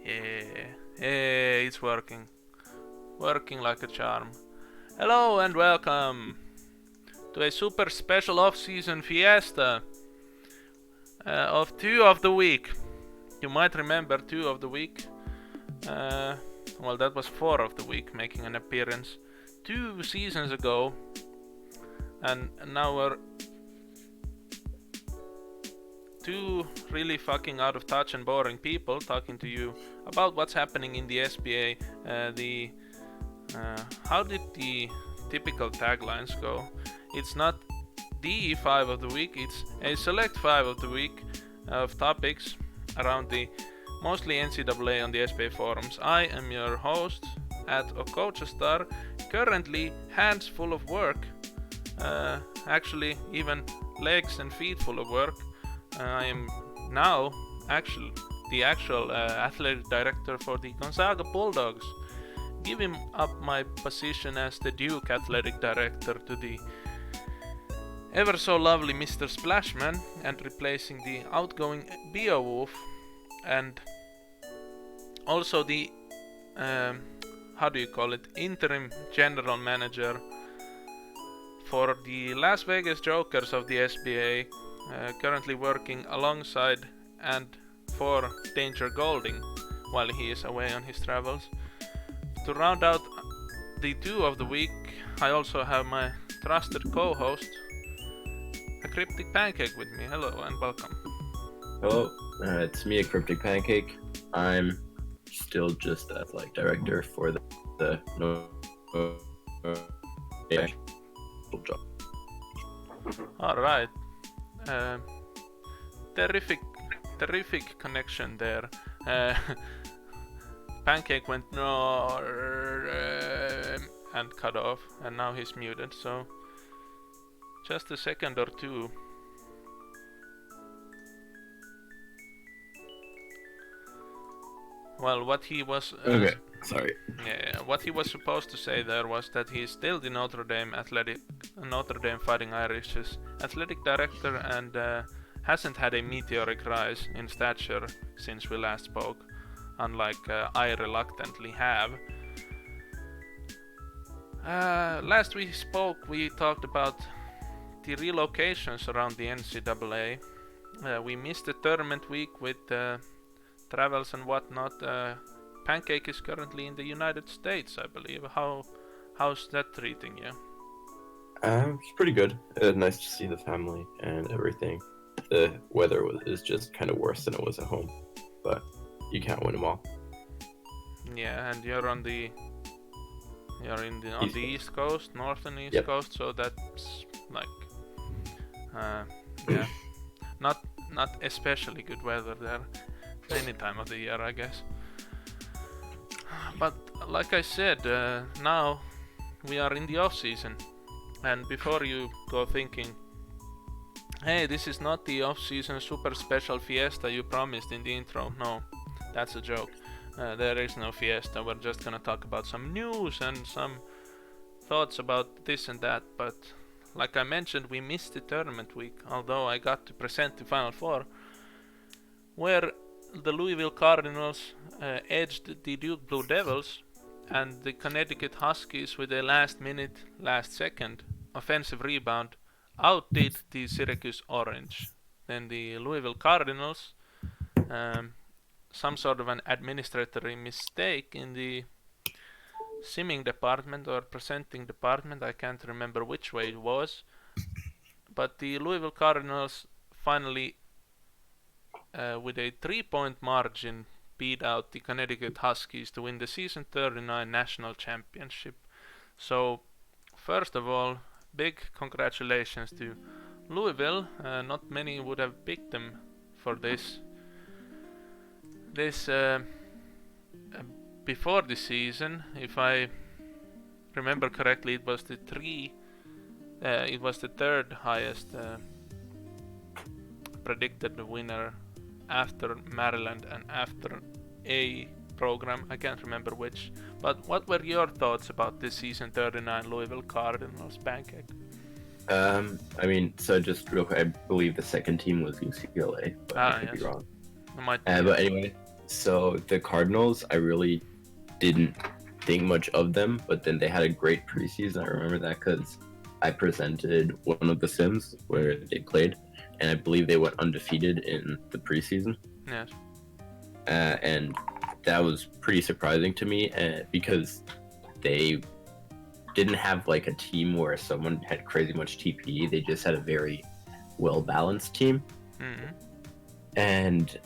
Yeah, hey, it's working. Working like a charm. Hello and welcome to a super special off-season fiesta of 2 of the week. You might remember 2 of the week. Well, that was 4 of the week making an appearance 2 seasons ago. And now we're 2 really fucking out of touch and boring people talking to you about what's happening in the SBA. How did the typical taglines go? It's not the 5 of the week, it's a select 5 of the week of topics around the mostly NCAA on the SBA forums. I am your host at Oko, currently hands full of work, actually even legs and feet full of work. I am now the actual athletic director for the Gonzaga Bulldogs, giving up my position as the Duke athletic director to the ever so lovely Mr. Splashman and replacing the outgoing Beowulf and also the interim general manager for the Las Vegas Jokers of the SBA, currently working alongside and for Danger Golding while he is away on his travels. To round out the 2 of the week, I also have my trusted co-host, a Cryptic Pancake, with me. Hello and welcome. Hello, it's me, a Cryptic Pancake. I'm still just athletic director for the job. Alright. Terrific connection there. Pancake went no and cut off, and now he's muted, so just a second or two. Well, what he was sorry. Yeah, what he was supposed to say there was that he's still the Notre Dame Fighting Irish's athletic director and hasn't had a meteoric rise in stature since we last spoke, unlike I reluctantly have. Last we spoke, we talked about the relocations around the NCAA. We missed the tournament week with travels and whatnot. Pancake is currently in the United States, I believe. How's that treating you? It's pretty good. Nice to see the family and everything. The weather is just kind of worse than it was at home, but you can't win them all. Yeah, and you're on the East Coast, North and East Yep. Coast, so that's like, yeah, not especially good weather there, any time of the year, I guess. But like I said, now we are in the off season, and before you go thinking, hey, this is not the off season super special fiesta you promised in the intro. No, that's a joke. There is no fiesta. We're just gonna talk about some news and some thoughts about this and that. But like I mentioned, we missed the tournament week, although I got to present the Final Four, where the Louisville Cardinals edged the Duke Blue Devils, and the Connecticut Huskies, with a last second offensive rebound, outdid the Syracuse Orange. Then the Louisville Cardinals, some sort of an administrative mistake in the simming department or presenting department, I can't remember which way it was, but the Louisville Cardinals finally, with a 3-point margin, beat out the Connecticut Huskies to win the season 39 national championship. So first of all, big congratulations to Louisville. Not many would have picked them for this before the season. If I remember correctly, it was the third highest predicted winner after Maryland and after a program. I can't remember which. But what were your thoughts about this season 39 Louisville Cardinals, Pancake? I mean, so just real quick, I believe the second team was UCLA, but I could be wrong. Might But anyway, So the Cardinals, I really didn't think much of them, but then they had a great preseason. I remember that because I presented one of the sims where they played, and I believe they went undefeated in the preseason. Yes. And that was pretty surprising to me because they didn't have like a team where someone had crazy much TPE. They just had a very well balanced team, and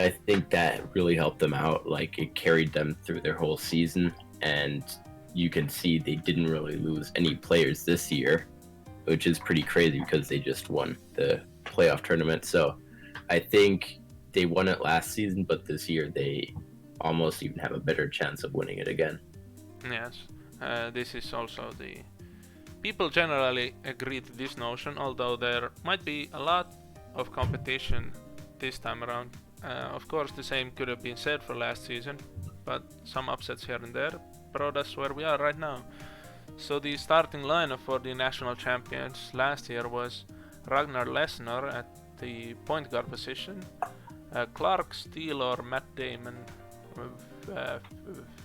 I think that really helped them out. Like it carried them through their whole season, and you can see they didn't really lose any players this year, which is pretty crazy because they just won the playoff tournament. So I think they won it last season, but this year they almost even have a better chance of winning it again. Yes, this is also the... People generally agree to this notion, although there might be a lot of competition this time around. Of course, the same could have been said for last season, but some upsets here and there brought us where we are right now. So the starting lineup for the national champions last year was Ragnar Lesnar at the point guard position, Clark Steele or Matt Damon.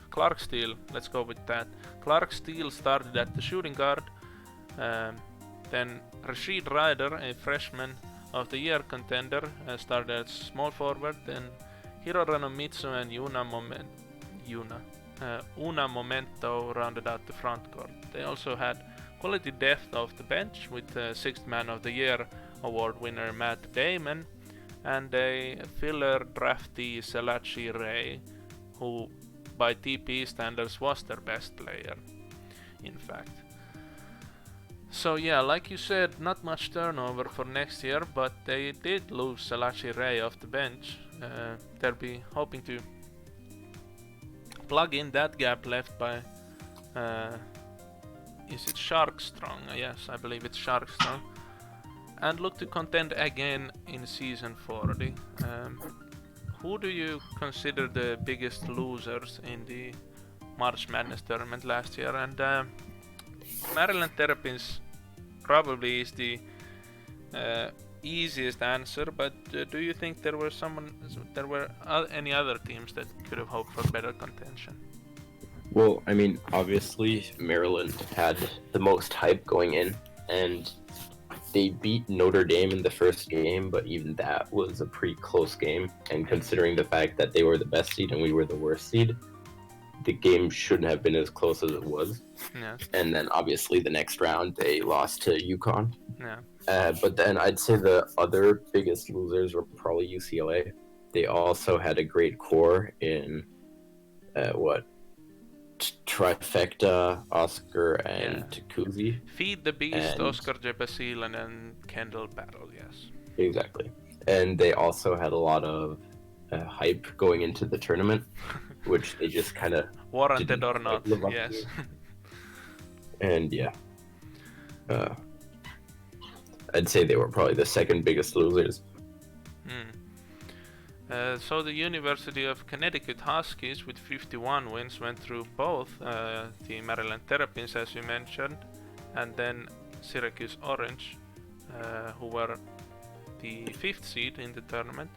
Clark Steele, let's go with that. Clark Steele started at the shooting guard. Then Rashid Ryder, a freshman of the year contender, started as small forward. Then Hirorano Mitsu and Una Momento rounded out the front court. They also had quality depth off the bench with Sixth Man of the Year award winner Matt Damon and a filler draftee Selachi Ray, who by TP standards was their best player, in fact. So yeah, like you said, not much turnover for next year, but they did lose Selachi Ray off the bench. They'll be hoping to plug in that gap left by is it Sharkstrong? Yes, I believe it's Sharkstrong. And look to contend again in season 40. Who do you consider the biggest losers in the March Madness tournament last year? And Maryland Terrapins probably is the easiest answer, but do you think there were any other teams that could have hoped for better contention? Well, I mean, obviously Maryland had the most hype going in, and they beat Notre Dame in the first game, but even that was a pretty close game. And considering the fact that they were the best seed and we were the worst seed, the game shouldn't have been as close as it was. Yeah. And then obviously the next round they lost to UConn. Yeah. But then I'd say the other biggest losers were probably UCLA. They also had a great core in Trifecta, Oscar, and Kuzi. Feed the Beast, Oscar Jebesilan, and Kendall Battle, yes. Exactly. And they also had a lot of hype going into the tournament, which they just kind of... Warranted or not, yes. And yeah. I'd say they were probably the second biggest losers. So the University of Connecticut Huskies with 51 wins went through both the Maryland Terrapins, as you mentioned, and then Syracuse Orange, who were the 5th seed in the tournament,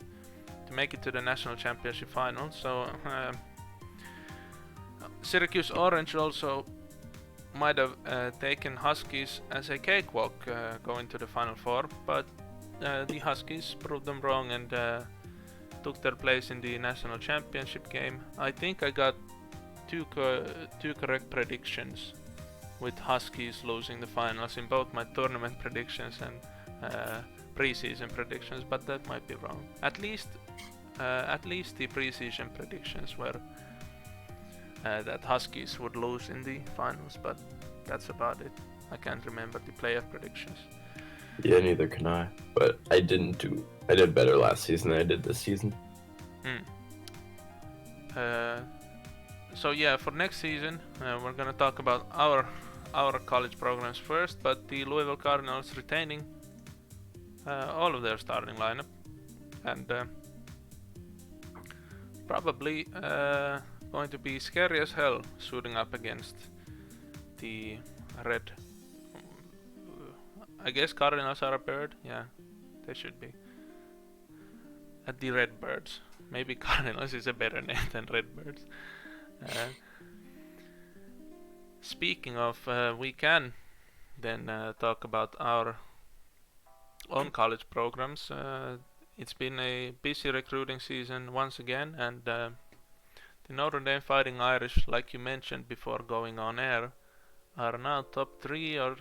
to make it to the national championship final. So Syracuse Orange also might have taken Huskies as a cakewalk going to the Final Four, but the Huskies proved them wrong and took their place in the national championship game. I think I got two correct predictions with Huskies losing the finals in both my tournament predictions and preseason predictions, but that might be wrong. At least the preseason predictions were that Huskies would lose in the finals, but that's about it. I can't remember the playoff predictions. Yeah, neither can I. But I did better last season than I did this season. So yeah, for next season, we're gonna talk about our college programs first. But the Louisville Cardinals retaining all of their starting lineup, and probably going to be scary as hell suiting up against the red. I guess Cardinals are a bird. Yeah, they should be. at the Redbirds. Maybe Cardinals is a better name than Redbirds. Speaking of, we can then talk about our own college programs. It's been a busy recruiting season once again, and the Notre Dame Fighting Irish, like you mentioned before going on air, are now top 3 or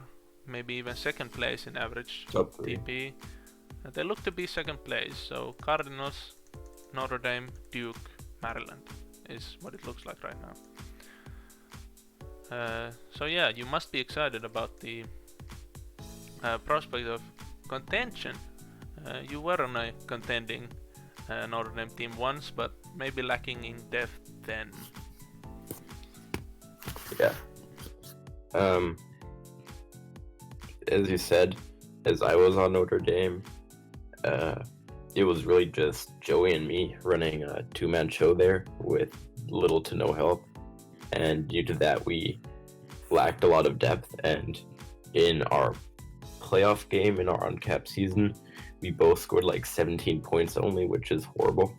maybe even second place in average Top 3. TP. They look to be second place, so Cardinals, Notre Dame, Duke, Maryland is what it looks like right now. So yeah, you must be excited about the prospect of contention. You were on a contending Notre Dame team once, but maybe lacking in depth then. Yeah. As you said, as I was on Notre Dame, it was really just Joey and me running a 2-man show there with little to no help. And due to that, we lacked a lot of depth. And in our playoff game, in our uncapped season, we both scored like 17 points only, which is horrible.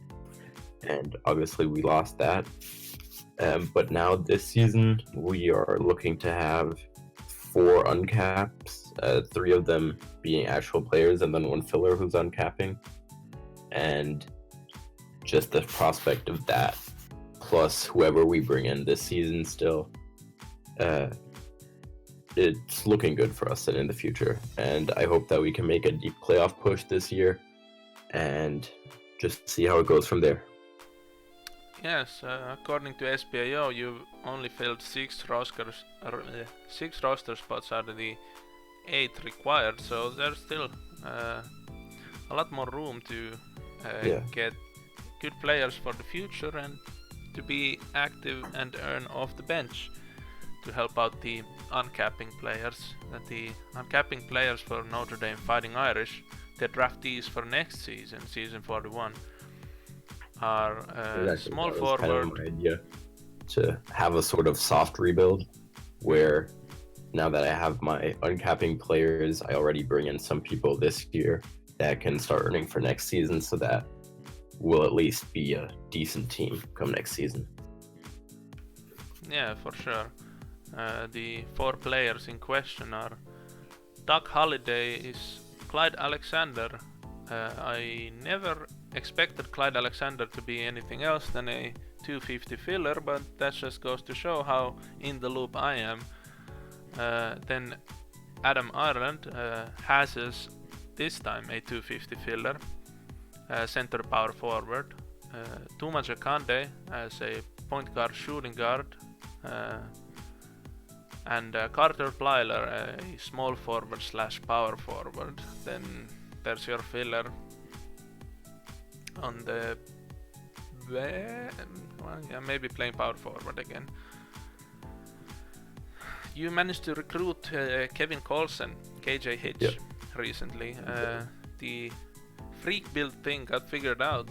And obviously we lost that. But now this season, we are looking to have 4 uncaps, 3 of them being actual players, and then 1 filler who's uncapping. And just the prospect of that, plus whoever we bring in this season still, it's looking good for us and in the future. And I hope that we can make a deep playoff push this year and just see how it goes from there. Yes, according to SPIO, you've only filled 6 roster spots out of the 8 required, so there's still a lot more room to get good players for the future and to be active and earn off the bench to help out the uncapping players. The uncapping players for Notre Dame Fighting Irish, the draftees for next season, season 41, are small forward. Kind of my idea to have a sort of soft rebuild where now that I have my uncapping players, I already bring in some people this year that can start earning for next season, so that we'll at least be a decent team come next season. Yeah, for sure. The 4 players in question are Doug Holliday is Clyde Alexander. I never expected Clyde Alexander to be anything else than a 250 filler, but that just goes to show how in the loop I am. Then Adam Ireland has this time a 250 filler, center power forward. Tuma Jakande as a point guard shooting guard. And Carter Plyler, a small forward / power forward. Then there's your filler on the maybe playing power forward again. You managed to recruit Kevin Colson, KJ Hitch, recently. The freak build thing got figured out,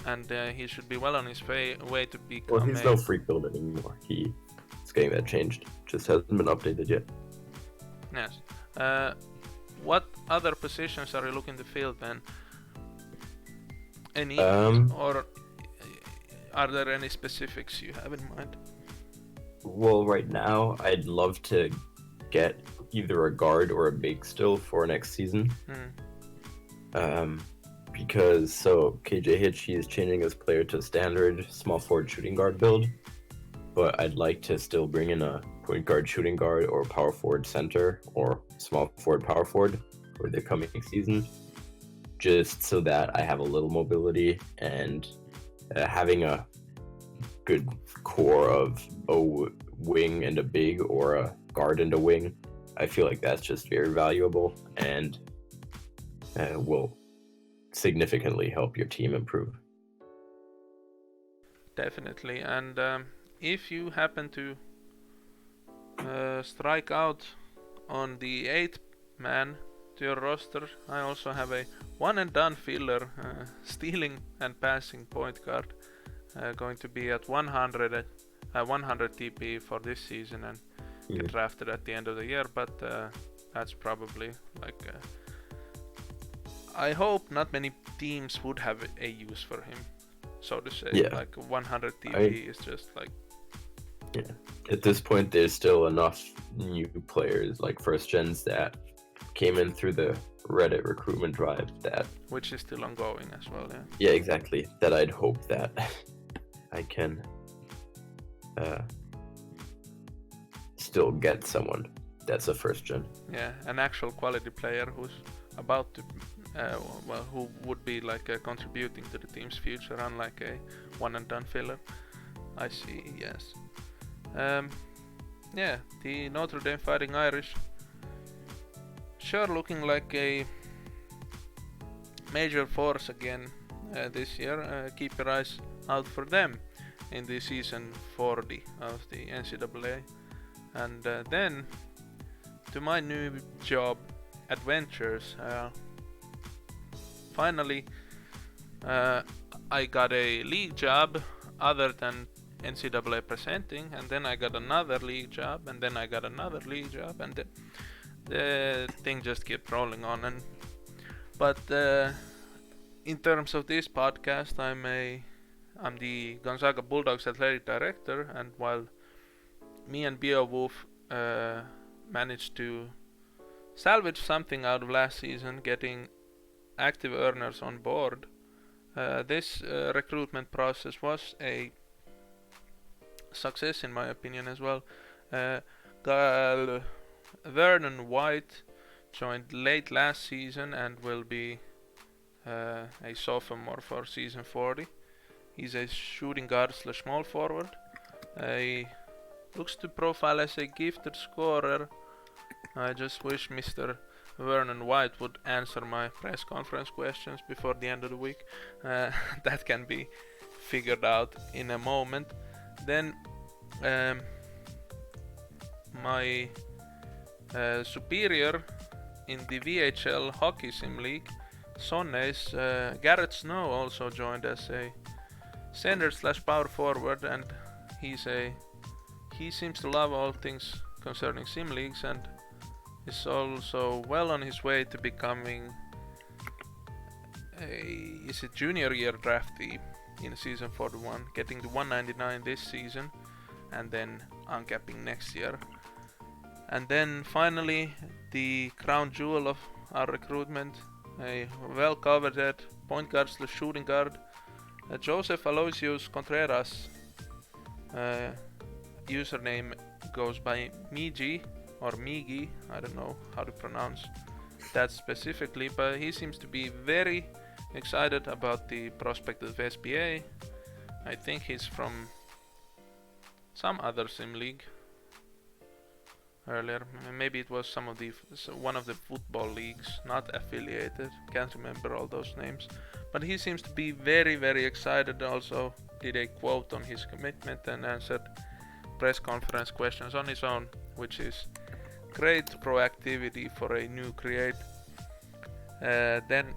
and he should be well on his way to become. Well, he's no freak build anymore. He's getting that changed. Just hasn't been updated yet. Yes. What other positions are you looking to fill then? Any or are there any specifics you have in mind? Well, right now, I'd love to get either a guard or a big still for next season. Because KJ Hitch, he is changing his player to standard small forward shooting guard build, but I'd like to still bring in a point guard shooting guard or power forward center or small forward power forward for the coming season, just so that I have a little mobility, and having a good core of a wing and a big or a guard and a wing, I feel like that's just very valuable and will significantly help your team improve. Definitely, and if you happen to strike out on the 8th man to your roster, I also have a one and done filler, stealing and passing point guard, going to be at 100 TP for this season and get drafted at the end of the year, but that's probably like I hope not many teams would have a use for him, so to say. Yeah. Like 100 TP is just like. Yeah. At this point, there's still enough new players, like first gens, that came in through the Reddit recruitment drive which is still ongoing as well, yeah. Yeah, exactly. That I'd hope that I can still get someone that's a first gen. Yeah, an actual quality player who's about to, who would be like contributing to the team's future, unlike a one and done filler. I see, yes. Yeah, the Notre Dame Fighting Irish sure looking like a major force again this year. Keep your eyes out for them in the season 40 of the NCAA. And then to my new job adventures. Finally, I got a league job other than NCAA presenting, and then I got another league job, and then I got another league job, and the thing just kept rolling on. But in terms of this podcast, I'm the Gonzaga Bulldogs athletic director, and while me and Beowulf managed to salvage something out of last season, getting active earners on board, this recruitment process was a success in my opinion as well. Vernon White joined late last season and will be a sophomore for season 40. He's a shooting guard / small forward. He looks to profile as a gifted scorer. I just wish Mr. Vernon White would answer my press conference questions before the end of the week. That can be figured out in a moment. Then my superior in the VHL Hockey Sim League, Sonne's Garrett Snow also joined as a center / power forward, and he seems to love all things concerning sim leagues and is also well on his way to becoming a junior year draftee in season 41, getting to 199 this season and then uncapping next year. And then finally the crown jewel of our recruitment, a well coveted point guard / shooting guard, Joseph Aloysius Contreras. Username goes by Migi or Migi, I don't know how to pronounce that specifically, but he seems to be very excited about the prospect of SBA. I think he's from some other sim league earlier. Maybe it was one of the football leagues, not affiliated. Can't remember all those names. But he seems to be very, very excited. Also did a quote on his commitment and answered press conference questions on his own, which is great proactivity for a new create. Then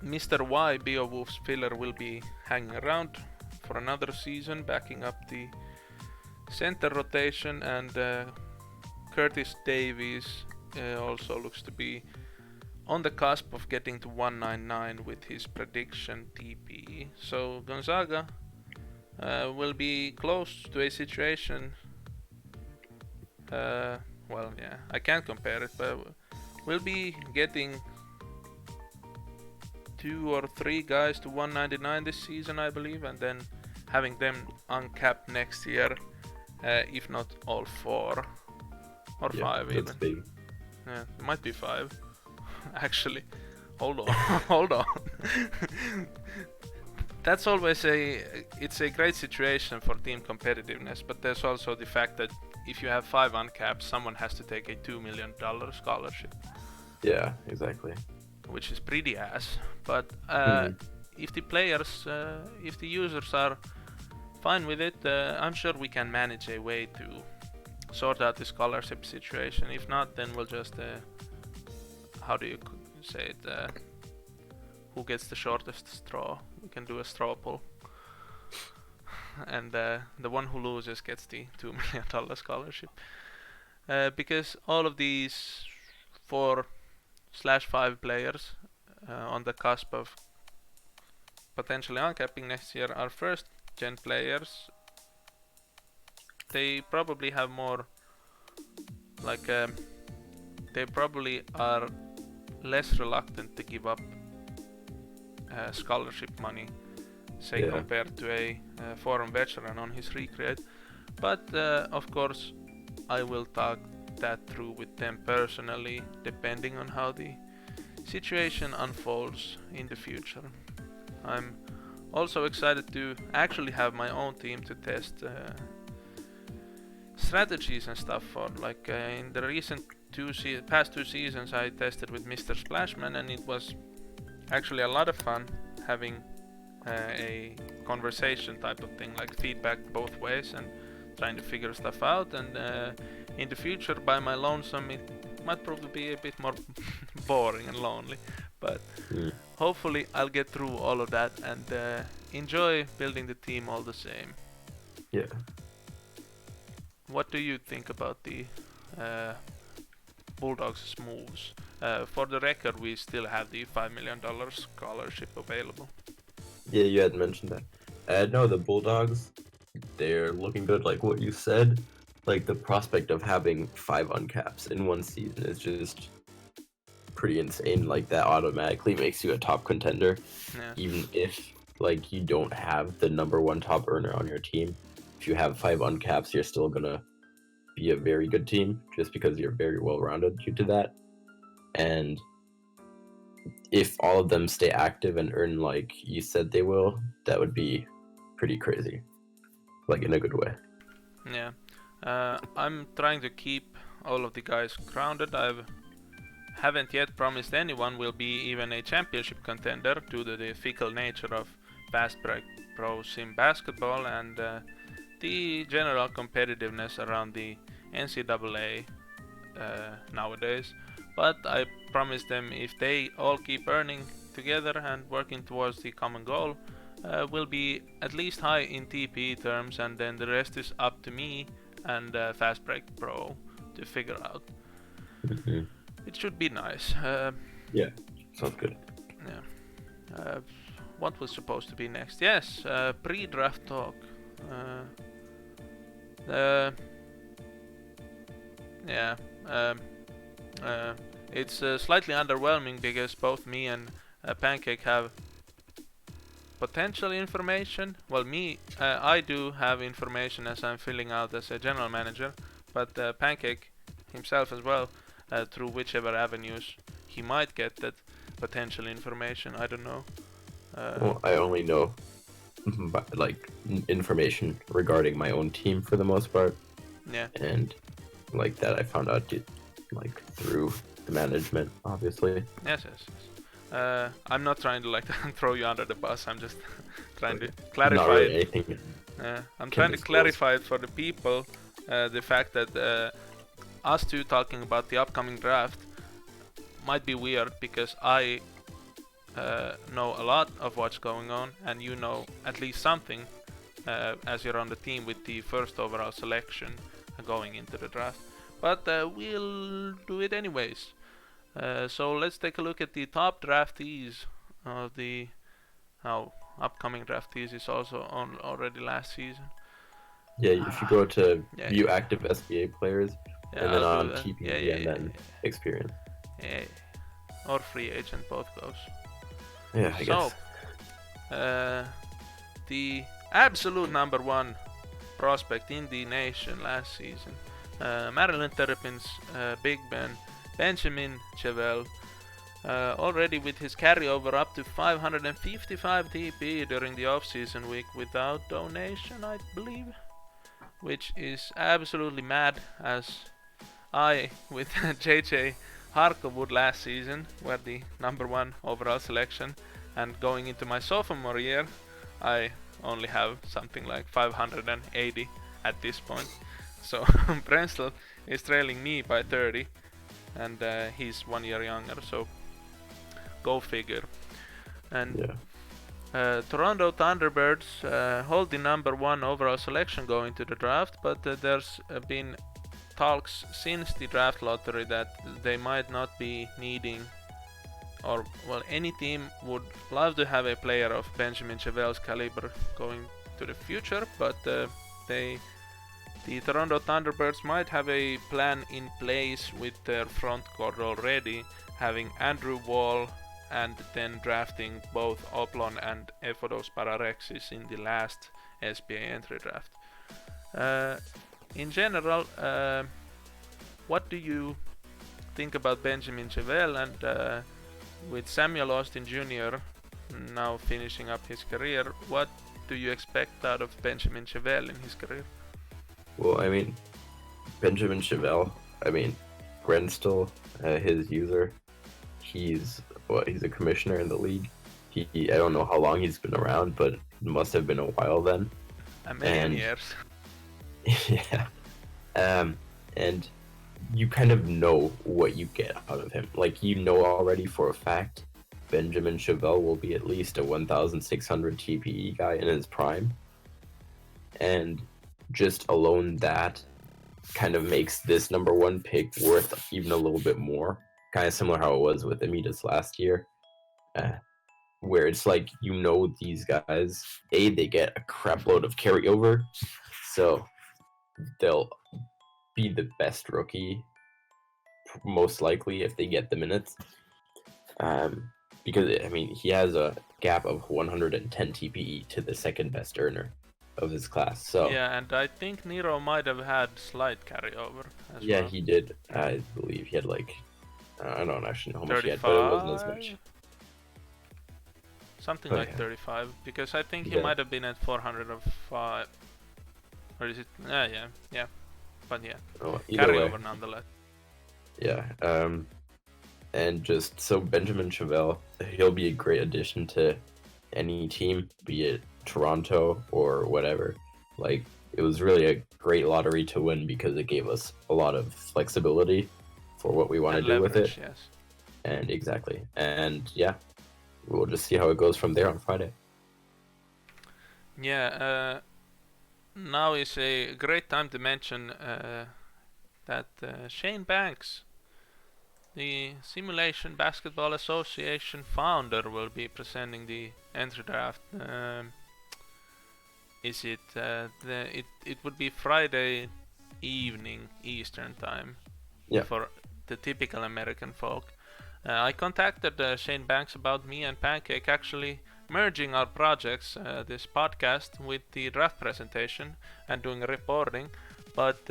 Mr. Y, Beowulf's filler, will be hanging around for another season, backing up the center rotation, and Curtis Davies also looks to be on the cusp of getting to 199 with his prediction TP. So Gonzaga will be close to a situation, well, yeah, I can't compare it, but we'll be getting 2 or 3 guys to 199 this season, I believe, and then having them uncapped next year, if not all 4 or 5 even. That's big. Yeah, it might be 5 actually. Hold on. Hold on. That's always it's a great situation for team competitiveness, but there's also the fact that if you have 5 uncapped, someone has to take a $2 million scholarship. Yeah, exactly. Which is pretty ass. But if the players, if the users are fine with it, I'm sure we can manage a way to sort out the scholarship situation. If not, then we'll just, how do you say it? Who gets the shortest straw? We can do a straw poll. And the one who loses gets the $2 million scholarship. Because all of these 4 4/5 players on the cusp of potentially uncapping next year are first gen players. They probably have more like they probably are less reluctant to give up scholarship money, say, compared to a foreign veteran on his recreate. But of course I will talk that through with them personally, depending on how the situation unfolds in the future. I'm also excited to actually have my own team to test strategies and stuff for. Like in the recent past two seasons I tested with Mr. Splashman, and it was actually a lot of fun having a conversation type of thing, like feedback both ways and trying to figure stuff out. And in the future, by my lonesome, it might probably be a bit more boring and lonely, but hopefully I'll get through all of that and enjoy building the team all the same. Yeah. What do you think about the Bulldogs' moves? For the record, we still have the $5 million scholarship available. Yeah, you had mentioned that. No, the Bulldogs, they're looking good. Like what you said, like the prospect of having 5 uncaps in one season is just pretty insane. Like that automatically makes you a top contender, even if like you don't have the number 1 top earner on your team. If you have 5 uncaps, you're still gonna be a very good team just because you're very well rounded due to that. And if all of them stay active and earn like you said they will, that would be pretty crazy, like in a good way. Yeah, I'm trying to keep all of the guys grounded. I haven't yet promised anyone will be even a championship contender due to the fickle nature of fast break pro sim basketball and the general competitiveness around the NCAA nowadays. But I promise them if they all keep earning together and working towards the common goal, will be at least high in TP terms, and then the rest is up to me and Fast Break Pro to figure out. It should be nice. Yeah, sounds good. Yeah. What was supposed to be next? Yes, pre-draft talk. Yeah. It's slightly underwhelming because both me and Pancake have potential information. Well, I do have information as I'm filling out as a general manager, but Pancake himself as well, through whichever avenues he might get that potential information. I don't know. Well, I only know like information regarding my own team for the most part. Yeah. And like that I found out like through the management, obviously. Yes. I'm not trying to like throw you under the bus. I'm just trying to clarify. Not really anything. I'm trying to clarify it for the people. The fact that us two talking about the upcoming draft might be weird because I know a lot of what's going on, and you know at least something, as you're on the team with the first overall selection going into the draft. But we'll do it anyways. So let's take a look at the top draftees of the upcoming draftees is also on already last season. Yeah, if you go to view active SBA players, and then on TP and then experience. Yeah, or free agent, both goes. Yeah, I guess. So, the absolute number 1 prospect in the nation last season, Maryland Terrapins Big Ben Benjamin Chevelle, already with his carryover up to 555 TP during the off-season week without donation, I believe, which is absolutely mad, as I, with JJ Harkowood last season, were the number 1 overall selection, and going into my sophomore year, I only have something like 580 at this point. So Brenstel is trailing me by 30, and he's 1 year younger, so go figure. And Toronto Thunderbirds hold the number 1 overall selection going to the draft, but there's been talks since the draft lottery that they might not be needing or well, any team would love to have a player of Benjamin Chevel's caliber going to the future, but the Toronto Thunderbirds might have a plan in place with their front court already, having Andrew Wall and then drafting both Oplon and Efodos Pararexis in the last SBA entry draft. In general, what do you think about Benjamin Chevel, and with Samuel Austin Jr. now finishing up his career, what do you expect out of Benjamin Chevel in his career? Well, I mean, Benjamin Chevel, I mean, Grenstall, his user, he's a commissioner in the league. I don't know how long he's been around, but it must have been a while then. A million years. Yeah. And you kind of know what you get out of him. Like, you know already for a fact Benjamin Chevel will be at least a 1,600 TPE guy in his prime. And just alone that kind of makes this number one pick worth even a little bit more. Kind of similar how it was with Amidas last year. Where it's like, you know, these guys, they get a crap load of carryover. So they'll be the best rookie, most likely, if they get the minutes. Because, I mean, he has a gap of 110 TPE to the second best earner of his class. So yeah, and I think Nero might have had slight carryover as yeah, well. he did. I believe he had like, I don't actually know how much he had, but it wasn't as much. Something Oh, like yeah. 35, because I think he Yeah. might have been at 405. Or is it? Yeah. But yeah, Oh, either way. carryover nonetheless. Yeah. And just so Benjamin Chevel, he'll be a great addition to any team, be it Toronto or whatever. Like, it was really a great lottery to win because it gave us a lot of flexibility for what we want to And do with leverage, it. yes. And exactly. And yeah, we'll just see how it goes from there on Friday. Yeah, now is a great time to mention that Shane Banks, the Simulation Basketball Association founder, will be presenting the entry draft. It would be Friday evening Eastern time. Yeah. For the typical American folk. I contacted Shane Banks about me and Pancake actually merging our projects, this podcast with the draft presentation and doing a reporting, but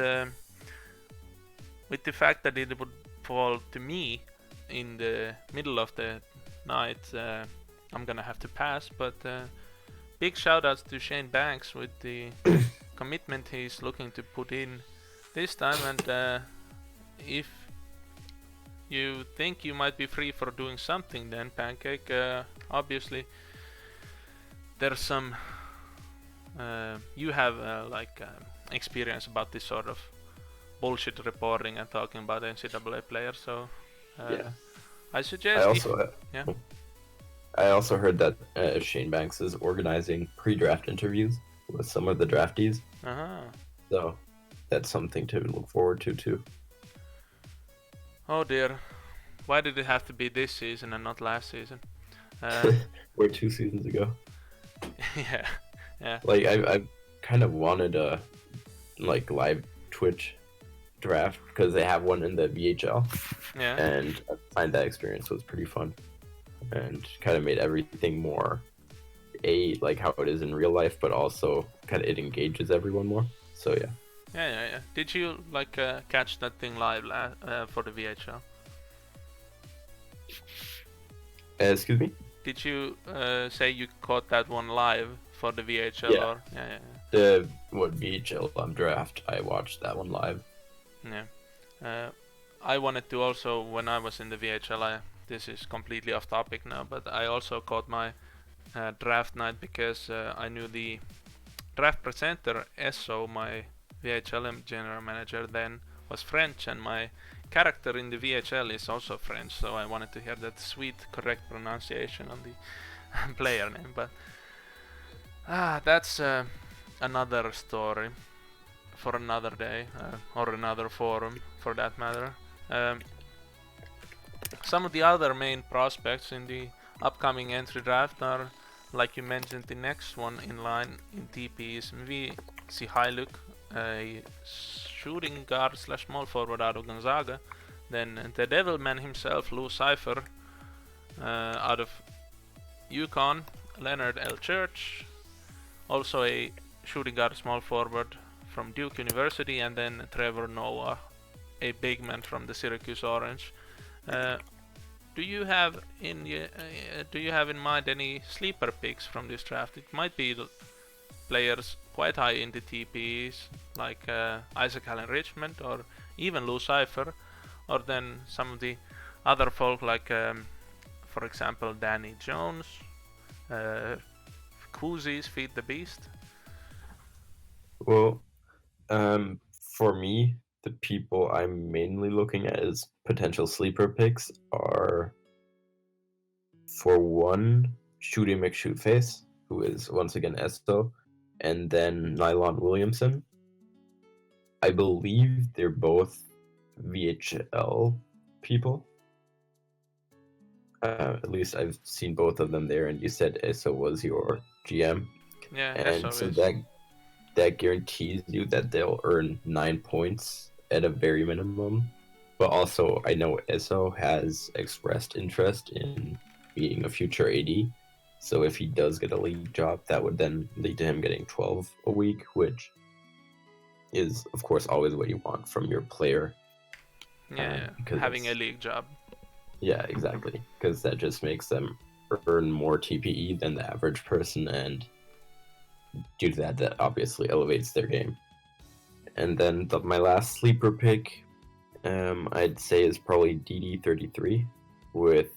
with the fact that it would fall to me in the middle of the night, I'm gonna have to pass. But big shout outs to Shane Banks with the commitment he's looking to put in this time, and if you think you might be free for doing something, then Pancake, obviously there's some you have experience about this sort of bullshit reporting and talking about NCAA players, so Yeah. I suggest I also heard that Shane Banks is organizing pre-draft interviews with some of the draftees. So that's something to look forward to too. Oh dear, why did it have to be this season and not last season? Or 2 seasons ago. yeah. Like, I kind of wanted a live Twitch draft because they have one in the VHL. Yeah. And I find that experience was pretty fun and kind of made everything more like how it is in real life, but also kind of it engages everyone more. So yeah. Yeah. Did you catch that thing live for the VHL? Excuse me? Did you say you caught that one live for the VHL? Yeah. Or? Yeah. The VHL draft, I watched that one live. Yeah. I wanted to also, when I was in the VHL, this is completely off topic now, but I also caught my draft night because I knew the draft presenter, Esso, my VHL general manager then, was French, and my character in the VHL is also French, so I wanted to hear that sweet, correct pronunciation on the player name. But that's another story for another day, or another forum for that matter. Some of the other main prospects in the upcoming entry draft are, like you mentioned, the next one in line in TP is Mvi Sihailuk, a shooting guard slash small forward out of Gonzaga. Then the Devilman himself, Lou Cypher, out of UConn, Leonard L. Church, also a shooting guard small forward from Duke University, and then Trevor Noah, a big man from the Syracuse Orange. Do you have in mind any sleeper picks from this draft? It might be players quite high in the TPs, like Isaac Allen Richmond or even Lou Cypher, or then some of the other folk like, for example, Danny Jones, Koozies, Feed the Beast. Well, for me, the people I'm mainly looking at as potential sleeper picks are, for one, Shooty McShootface, who is once again Esto, and then Nylon Williamson. I believe they're both VHL people. At least I've seen both of them there, and you said Esso was your GM. Yeah, And Esso so is. that guarantees you that they'll earn 9 points at a very minimum. But also, I know Esso has expressed interest in being a future AD. So if he does get a league job, that would then lead to him getting 12 a week, which is, of course, always what you want from your player. Yeah, having a league job. Yeah, exactly. Because that just makes them earn more TPE than the average person, and due to that, that obviously elevates their game. And then my last sleeper pick, I'd say is probably DD33 with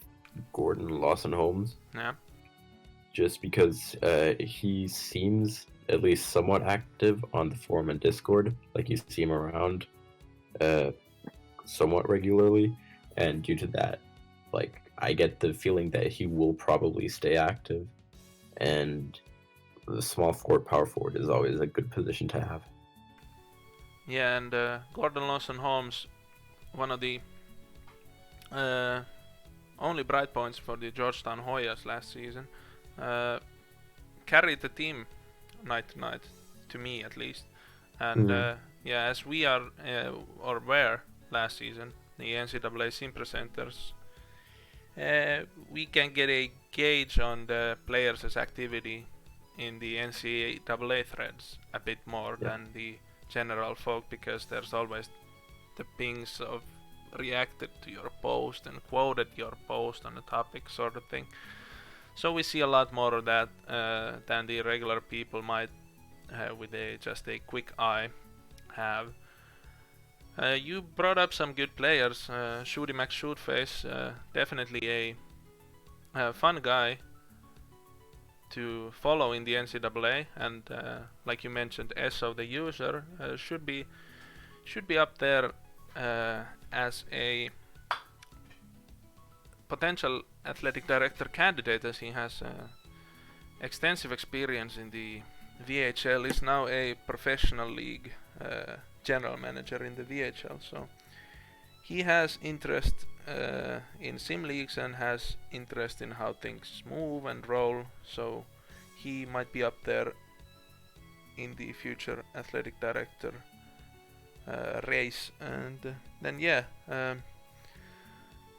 Gordon Lawson Holmes. Yeah. Just because he seems at least somewhat active on the forum and Discord. Like, you see him around somewhat regularly, and due to that, like, I get the feeling that he will probably stay active, and the small forward, power forward is always a good position to have. Yeah, and Gordon Lawson Holmes, one of the only bright points for the Georgetown Hoyas last season, carried the team night to night, to me at least. And yeah, as we are or were last season, the NCAA Sim Presenters, we can get a gauge on the players' activity in the NCAA threads a bit more than the general folk, because there's always the pings of reacted to your post and quoted your post on a topic sort of thing. So we see a lot more of that than the regular people might with just a quick eye have. You brought up some good players. Shooty McShootface, definitely a fun guy to follow in the NCAA, and like you mentioned, Esso the user should be up there as a potential athletic director candidate, as he has extensive experience in the VHL. Is now a professional league general manager in the VHL, so he has interest in sim leagues and has interest in how things move and roll, so he might be up there in the future athletic director race. And then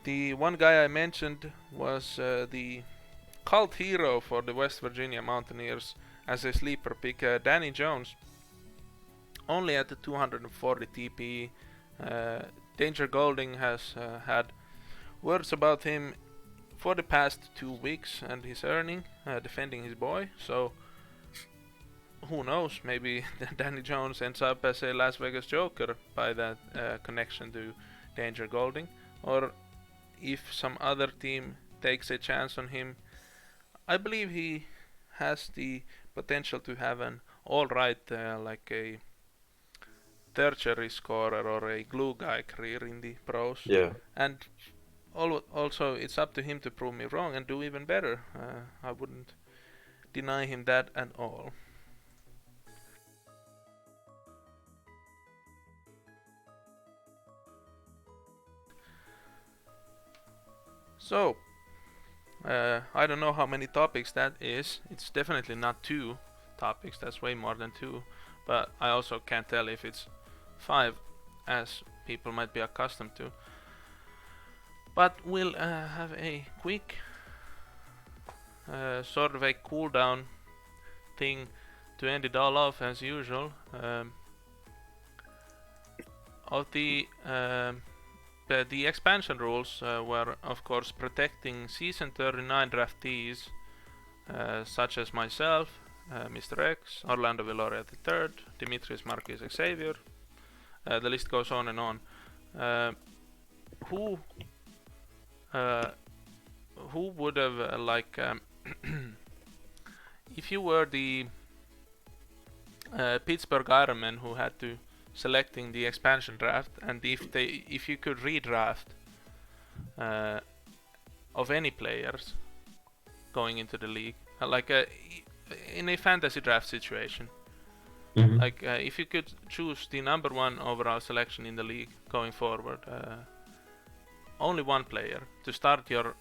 the one guy I mentioned was the cult hero for the West Virginia Mountaineers as a sleeper pick, Danny Jones, only at the 240 TP. Danger Golding has had words about him for the past 2 weeks, and he's earning defending his boy, so who knows, maybe Danny Jones ends up as a Las Vegas Joker by that connection to Danger Golding, or if some other team takes a chance on him. I believe he has the potential to have an alright like a tertiary scorer or a glue guy career in the pros. Yeah. And also it's up to him to prove me wrong and do even better. I wouldn't deny him that at all. So, I don't know how many topics that is. It's definitely not 2 topics. That's way more than 2. But I also can't tell if it's 5, as people might be accustomed to. But we'll have a quick sort of a cool down thing to end it all off as usual. The expansion rules were of course protecting season 39 draftees such as myself, Mr. X, Orlando Villoria III, Demetrius Marquez Xavier. The list goes on and on. Who would have if you were the Pittsburgh Ironmen who had to selecting the expansion draft, and if you could redraft of any players going into the league, in a fantasy draft situation, if you could choose the number 1 overall selection in the league going forward, only one player to start your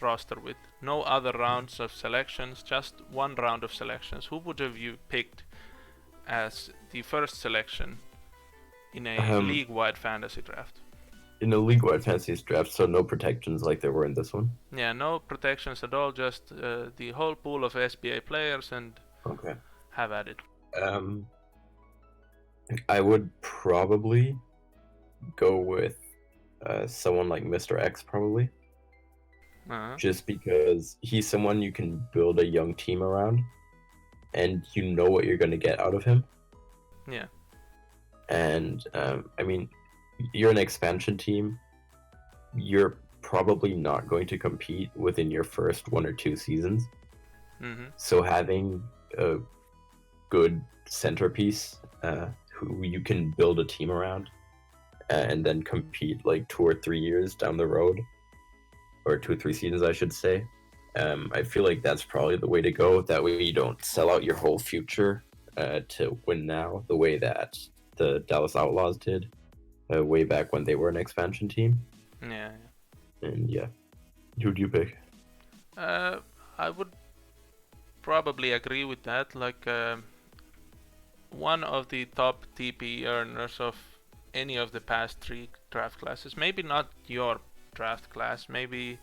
roster with, no other rounds of selections, just one round of selections, who would have you picked as the first selection in a league-wide fantasy draft? In a league-wide fantasy draft, so no protections like there were in this one? Yeah, no protections at all, just the whole pool of SBA players, and have at it. I would probably go with someone like Mr. X, probably. Just because he's someone you can build a young team around, and you know what you're going to get out of him. Yeah. And, I mean, you're an expansion team. You're probably not going to compete within your first 1 or 2 seasons. So having a good centerpiece who you can build a team around and then compete like 2 or 3 years down the road, or 2 or 3 seasons, I should say. I feel like that's probably the way to go. That way you don't sell out your whole future to win now, the way that the Dallas Outlaws did way back when they were an expansion team. Yeah. And yeah, who'd you pick? I would probably agree with that. One of the top TP earners of any of the past 3 draft classes. Maybe not your draft class. Maybe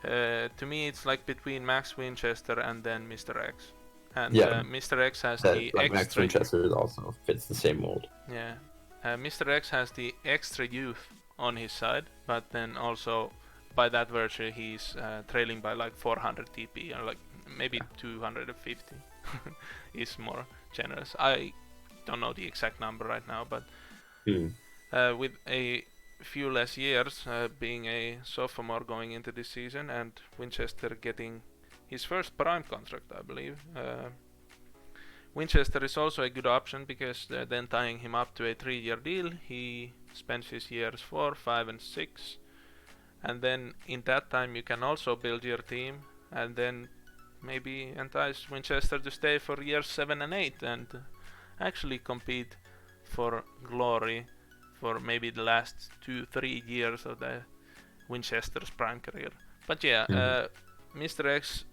to me it's like between Max Winchester and then Mr. X. And Mr. X has the extra. Max Winchester also fits the same mold. Yeah, Mr. X has the extra youth on his side, but then also by that virtue he's trailing by like 400 TP, or like maybe 250 is more generous. I don't know the exact number right now, but with a few less years, being a sophomore going into this season, and Winchester getting his first prime contract, I believe. Winchester is also a good option because then tying him up to a 3-year deal, he spends his years 4, 5, and 6, and then in that time you can also build your team, and then maybe entice Winchester to stay for years 7 and 8 and actually compete for glory for maybe the last 2-3 years of the Winchester's prime career. But yeah, Mr. X,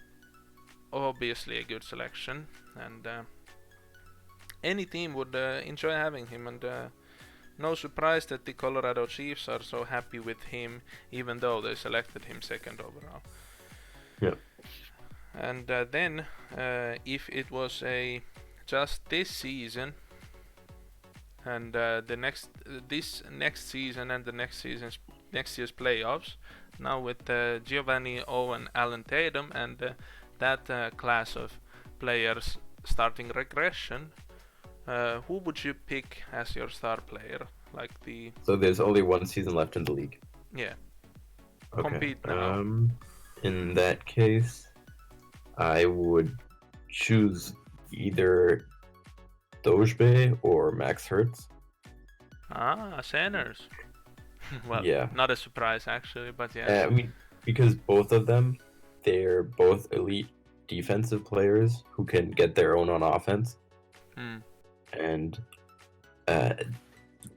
obviously a good selection, and any team would enjoy having him, and no surprise that the Colorado Chiefs are so happy with him, even though they selected him 2nd overall. Yeah. And then, if it was just this season, and this next season and the next year's playoffs, now with Giovanni Owen, Allen Tatum, and that class of players starting regression, who would you pick as your star player? So there's only 1 season left in the league. Yeah. Okay. Compete now. In that case, I would choose either Dojbe or Max Hertz. Sanders. Well, yeah. Not a surprise actually, but yeah. I mean, because both of them, they're both elite defensive players who can get their own on offense. And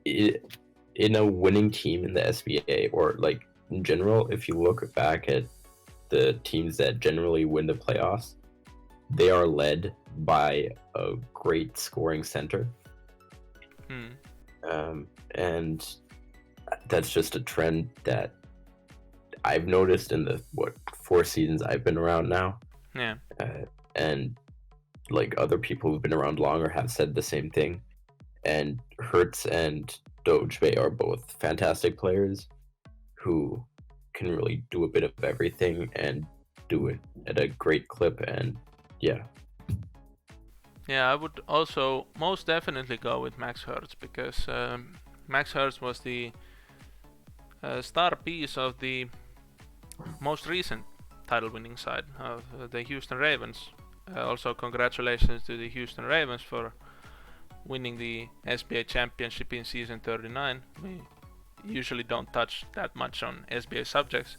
in a winning team in the SBA, or like in general, if you look back at the teams that generally win the playoffs, they are led by a great scoring center. And that's just a trend that I've noticed in the 4 seasons I've been around now. Yeah. And like other people who've been around longer have said the same thing. And Hertz and Dojbe are both fantastic players who can really do a bit of everything and do it at a great clip. And yeah. Yeah, I would also most definitely go with Max Hertz, because Max Hertz was the star piece of the most recent title-winning side of the Houston Ravens. Also, congratulations to the Houston Ravens for winning the SBA championship in season 39. We usually don't touch that much on SBA subjects,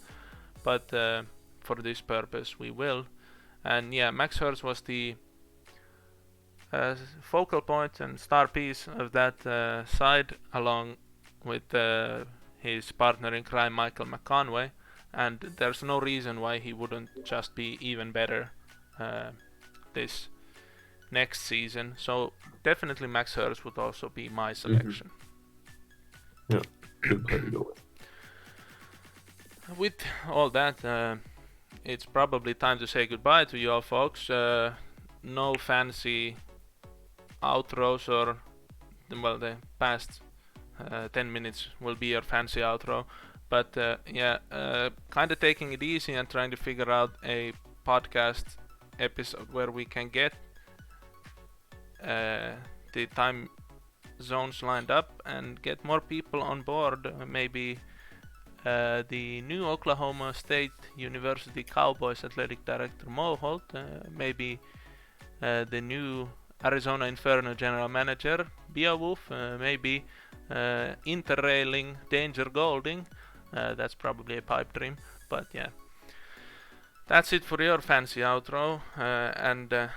but for this purpose we will. And yeah, Max Hertz was the focal point and star piece of that side, along with his partner in crime Michael McConway, and there's no reason why he wouldn't just be even better this next season. So definitely Max Hertz would also be my selection. Yeah, good player to go with. With all that, it's probably time to say goodbye to you all, folks. No fancy outros, or well, the past 10 minutes will be your fancy outro, but kind of taking it easy and trying to figure out a podcast episode where we can get the time zones lined up and get more people on board. Maybe the new Oklahoma State University Cowboys athletic director Mo Holt, maybe the new Arizona Inferno general manager Beowulf, maybe interrailing Danger Golding. That's probably a pipe dream, but yeah. That's it for your fancy outro, and a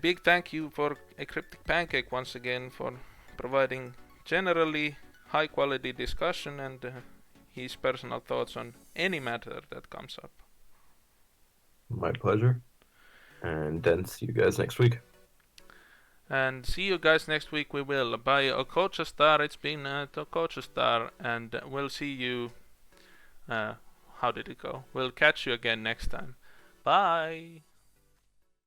big thank you for a Cryptic Pancake once again for providing generally high quality discussion and his personal thoughts on any matter that comes up. My pleasure. And then see you guys next week. And see you guys next week. We will by Okocha Star. It's been Okocha Star, and we'll see you. How did it go? We'll catch you again next time. Bye.